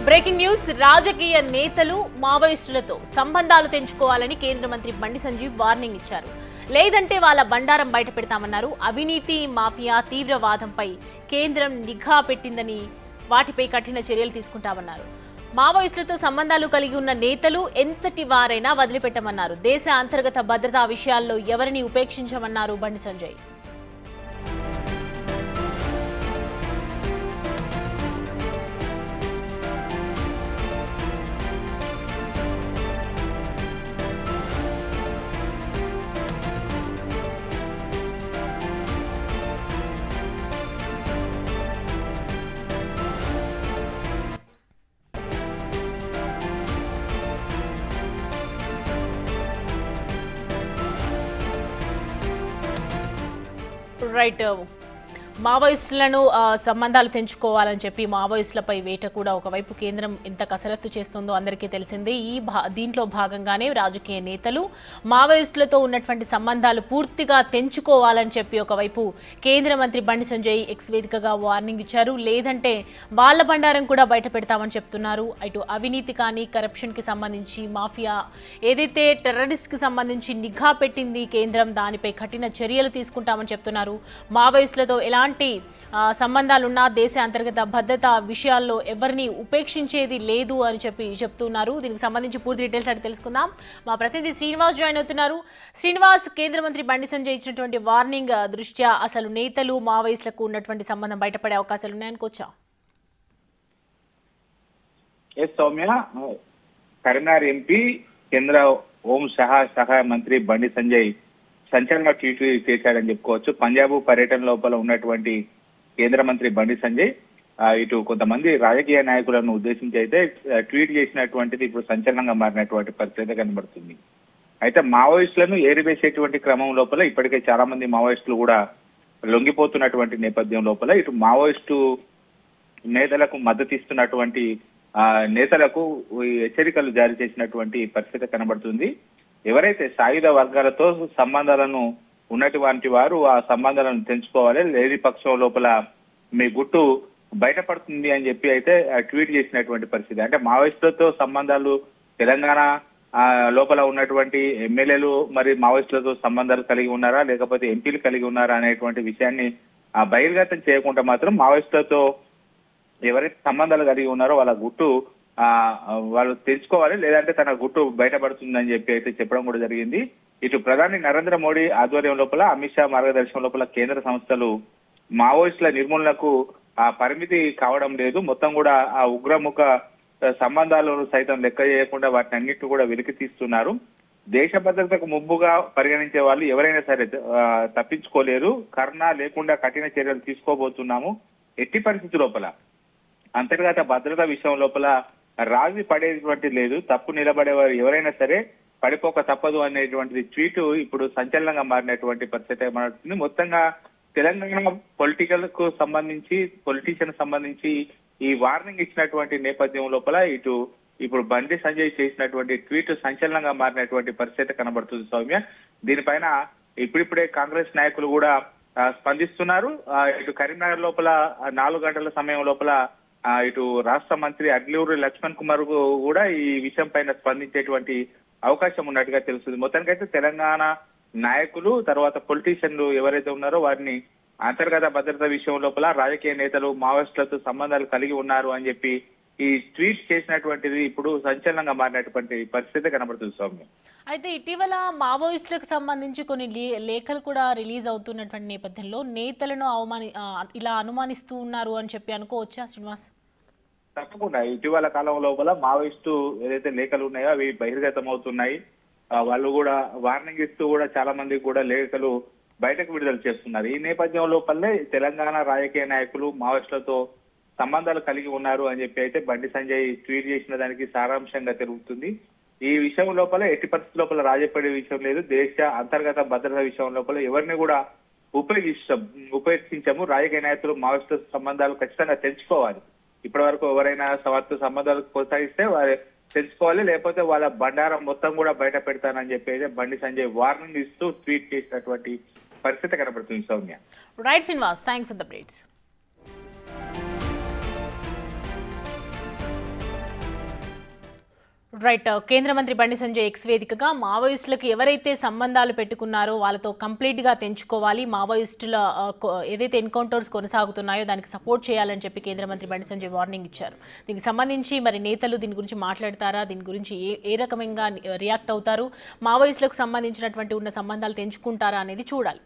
Breaking news రాజకీయ నేతలు మావోయిస్టులతో సంబంధాలు తెంచుకోవాలని కేంద్ర మంత్రి బండి సంజీవ్ వార్నింగ్ ఇచ్చారు. లేదంటే వాళ్ళ బండారం బయట పెడతామన్నారు. అవినీతి మాఫియా తీవ్రవాదంపై కేంద్రం నిఘా పెట్టిందని వాటిపై కఠిన చర్యలు తీసుకుంటామన్నారు. మావోయిస్టులతో సంబంధాలు కలిగి ఉన్న నేతలు ఎంతటి వారైనా వదిలిపెట్టమన్నారు. దేశ అంతర్గత భద్రతా విషయాల్లో ఎవరిని ఉపేక్షించమన్నారు బండి సంజయ్. రైట్, మావోయిస్టులను సంబంధాలు తెంచుకోవాలని చెప్పి మావోయిస్టులపై వేట కూడా ఒకవైపు కేంద్రం ఎంత కసరత్తు చేస్తుందో అందరికీ తెలిసిందే. దీంట్లో భాగంగానే రాజకీయ నేతలు మావోయిస్టులతో ఉన్నటువంటి సంబంధాలు పూర్తిగా తెంచుకోవాలని చెప్పి ఒకవైపు కేంద్ర మంత్రి బండి సంజయ్ ఎక్స్ వేదికగా వార్నింగ్ ఇచ్చారు. లేదంటే వాళ్ళ బండారం కూడా బయట పెడతామని చెప్తున్నారు. ఇటు అవినీతి కానీ కరప్షన్కి సంబంధించి మాఫియా ఏదైతే టెర్రరిస్ట్కి సంబంధించి నిఘా పెట్టింది కేంద్రం, దానిపై కఠిన చర్యలు తీసుకుంటామని చెప్తున్నారు. మావోయిస్టులతో ఎలాంటి సంబంధాలున్నా దేశ అంతర్గత భద్రతా విషయాల్లో ఎవరిని ఉపేక్షించేది లేదు అని చెప్తున్నారు. దీనికి సంబంధించి పూర్తి డీటెయిల్స్ అడిగి తెలుసుకుందాం. మా ప్రతినిధి శ్రీనివాస్ జాయిన్ అవుతున్నారు. శ్రీనివాస్, కేంద్ర మంత్రి బండి సంజయ్ ఇచ్చినటువంటి వార్నింగ్ దృష్ట్యా అసలు నేతలు మావోయిస్టులకు ఉన్నటువంటి సంబంధం బయటపడే అవకాశాలు ఉన్నాయనుకోవచ్చా? సౌమ్య, కరీంనగర్ ఎంపీ కేంద్ర హోం సహాయ మంత్రి బండి సంజయ్ సంచలన ట్వీట్ చేశాడని చెప్పుకోవచ్చు. పంజాబ్ పర్యటన లోపల ఉన్నటువంటి కేంద్ర మంత్రి బండి సంజయ్ ఇటు కొంతమంది రాజకీయ నాయకులను ఉద్దేశించి అయితే ట్వీట్ చేసినటువంటిది ఇప్పుడు సంచలనంగా మారినటువంటి పరిస్థితి కనబడుతుంది. అయితే మావోయిస్టులను ఏరివేసేటువంటి క్రమం లోపల ఇప్పటికే చాలా మంది మావోయిస్టులు కూడా లొంగిపోతున్నటువంటి నేపథ్యం లోపల ఇటు మావోయిస్టు నేతలకు మద్దతు ఇస్తున్నటువంటి నేతలకు హెచ్చరికలు జారీ చేసినటువంటి పరిస్థితి కనబడుతుంది. ఎవరైతే సాయుధ వర్గాలతో సంబంధాలను ఉన్నటువంటి వారు ఆ సంబంధాలను తెంచుకోవాలి, లేని పక్షం లోపల మీ గుట్టు బయటపడుతుంది అని చెప్పి అయితే ట్వీట్ చేసినటువంటి పరిస్థితి. అంటే మావోయిస్టులతో సంబంధాలు తెలంగాణ లోపల ఉన్నటువంటి ఎమ్మెల్యేలు మరి మావోయిస్టులతో సంబంధాలు కలిగి ఉన్నారా లేకపోతే ఎంపీలు కలిగి ఉన్నారా అనేటువంటి విషయాన్ని బహిర్గతం చేయకుండా మాత్రం మావోయిస్టులతో ఎవరైతే సంబంధాలు కలిగి ఉన్నారో వాళ్ళ గుట్టు వాళ్ళు తెలుసుకోవాలి, లేదంటే తన గుట్టు బయటపడుతుందని చెప్పి అయితే చెప్పడం కూడా జరిగింది. ఇటు ప్రధాని నరేంద్ర మోడీ ఆధ్వర్యం లోపల, అమిత్ షా మార్గదర్శనం లోపల కేంద్ర సంస్థలు మావోయిస్టుల నిర్మూలనకు పరిమితి కావడం లేదు. మొత్తం కూడా ఆ ఉగ్రముఖ సంబంధాలను సైతం లెక్క చేయకుండా వాటిని అన్నింటినీ కూడా వెలికి తీస్తున్నారు. దేశ భద్రతకు ముప్పుగా పరిగణించే వాళ్ళు ఎవరైనా సరే తప్పించుకోలేరు. కరుణ లేకుండా కఠిన చర్యలు తీసుకోబోతున్నాము. ఎట్టి పరిస్థితి లోపల అంతర్గత భద్రత విషయం లోపల రాజీ పడేటువంటి లేదు. తప్పు నిలబడేవారు ఎవరైనా సరే పడిపోక తప్పదు అనేటువంటిది ట్వీట్ ఇప్పుడు సంచలనంగా మారినటువంటి పరిస్థితి మారుతుంది. మొత్తంగా తెలంగాణ పొలిటీషియన్ సంబంధించి ఈ వార్నింగ్ ఇచ్చినటువంటి నేపథ్యం లోపల ఇప్పుడు బండి సంజయ్ చేసినటువంటి ట్వీట్ సంచలనంగా మారినటువంటి పరిస్థితి కనబడుతుంది సౌమ్య. దీనిపైన ఇప్పుడిప్పుడే కాంగ్రెస్ నాయకులు కూడా స్పందిస్తున్నారు. ఇటు కరీంనగర్ లోపల 4 గంటల సమయం లోపల ఇటు రాష్ట్ర మంత్రి అడ్లూరి లక్ష్మణ్ కుమార్ కూడా ఈ విషయం పైన స్పందించేటువంటి అవకాశం ఉన్నట్టుగా తెలుస్తుంది. మొత్తానికైతే తెలంగాణ నాయకులు తర్వాత పొలిటీషియన్లు ఎవరైతే ఉన్నారో వారిని అంతర్గత భద్రత విషయం లోపల రాజకీయ నేతలు మావోయిస్టులతో సంబంధాలు కలిగి ఉన్నారు అని చెప్పి ఈ ట్వీట్ చేసినటువంటిది ఇప్పుడు సంచలనంగా మారినటువంటి పరిస్థితి కనబడుతుంది సౌమ్య. అయితే ఇటీవల మావోయిస్టులకు సంబంధించి కొన్ని లేఖలు కూడా రిలీజ్ అవుతున్నటువంటి నేపథ్యంలో నేతలను ఇలా అనుమానిస్తూ ఉన్నారు అని చెప్పి అనుకోవచ్చా శ్రీనివాస్? తప్పకుండా ఇటీవల కాలం లోపల మావోయిస్టు ఏదైతే లేఖలు ఉన్నాయో అవి బహిర్గతం అవుతున్నాయి. వాళ్ళు కూడా వార్నింగ్ ఇస్తూ కూడా చాలా మంది కూడా లేఖలు బయటకు విడుదల చేస్తున్నారు. ఈ నేపథ్యం లోపలే తెలంగాణ రాజకీయ నాయకులు మావోయిస్టులతో సంబంధాలు కలిగి ఉన్నారు అని చెప్పి అయితే బండి సంజయ్ ట్వీట్ చేసిన దానికి సారాంశంగా తెలుగుతుంది. ఈ విషయం లోపల ఎట్టి పరిస్థితి లోపల రాజపడే విషయం లేదు. దేశ అంతర్గత భద్రత విషయం లోపల ఎవరిని కూడా ఉపేక్షించము. రాజకీయ నాయకులు మావోయిస్టు సంబంధాలు ఖచ్చితంగా తెంచుకోవాలి. ఇప్పటి వరకు ఎవరైనా వారితో సంబంధాలు కొనసాగిస్తే వారు తెంచుకోవాలి, లేకపోతే వాళ్ళ బండారం మొత్తం కూడా బయట పెడతానని చెప్పి బండి సంజయ్ వార్నింగ్ ఇస్తూ ట్వీట్ చేసినటువంటి పరిస్థితి కనబడుతుంది Soumya. Right Srinivas, thanks for the updates. Right. కేంద్ర మంత్రి బండి సంజయ్ ఎక్స్ వేదికగా మావోయిస్టులకు ఎవరైతే సంబంధాలు పెట్టుకున్నారో వాళ్ళతో కంప్లీట్గా తెంచుకోవాలి, మావోయిస్టుల ఏదైతే ఎన్కౌంటర్స్ కొనసాగుతున్నాయో దానికి సపోర్ట్ చేయాలని చెప్పి కేంద్ర మంత్రి బండి సంజయ్ వార్నింగ్ ఇచ్చారు. దీనికి సంబంధించి మరి నేతలు దీని గురించి మాట్లాడతారా, దీని గురించి ఏ రకంగా రియాక్ట్ అవుతారు, మావోయిస్టులకు సంబంధించినటువంటి ఉన్న సంబంధాలు తెంచుకుంటారా అనేది చూడాలి.